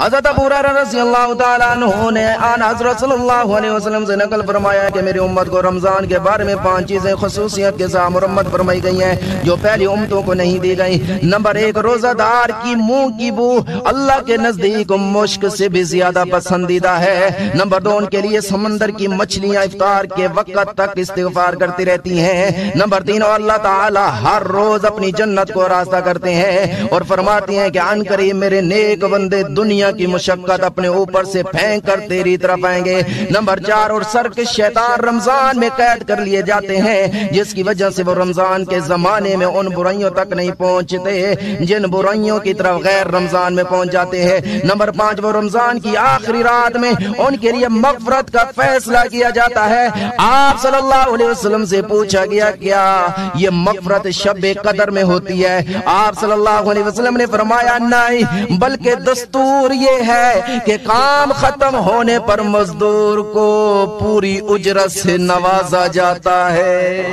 حضرت ابو ہریرہ رضی اللہ تعالیٰ عنہ نے آن حضرت صلی اللہ علیہ وسلم سے نقل فرمایا کہ میری امت کو رمضان کے بارے میں 5 چیزیں خصوصیت کے ساتھ مرمت فرمائی گئی ہیں جو پہلی امتوں کو نہیں دی گئی۔ نمبر 1، روزہ دار کی منہ کی بو اللہ کے نزدیک مشک سے بھی زیادہ پسندیدہ ہے۔ نمبر 2، ان کے لیے سمندر کی مچھلیاں افطار کے وقت تک استغفار کرتی رہتی ہیں۔ نمبر 3، اور اللہ تعالی ہر روز اپنی جنت کو راستہ کرتے ہیں اور فرماتے ہیں کہ عن قریب میرے نیک بندے دنیا کی مشقت اپنے اوپر سے پھینک کر تیری طرف آئیں گے۔ نمبر 4، اور سرکش شیطان رمضان میں قید کر لیے جاتے ہیں جس کی وجہ سے وہ رمضان کے زمانے میں ان برائیوں تک نہیں پہنچتے جن برائیوں کی طرف غیر رمضان میں پہنچ جاتے ہیں۔ نمبر 5، وہ رمضان کی آخری رات میں ان کے لیے مغفرت کا فیصلہ کیا جاتا ہے۔ آپ صلی اللہ علیہ وسلم سے پوچھا گیا کیا یہ مغفرت شب قدر میں ہوتی ہے؟ آپ صلی اللہ علیہ وسلم نے فرمایا نہیں، بلکہ دستور یہ ہے کہ کام ختم ہونے پر مزدور کو پوری اجرت سے نوازا جاتا ہے۔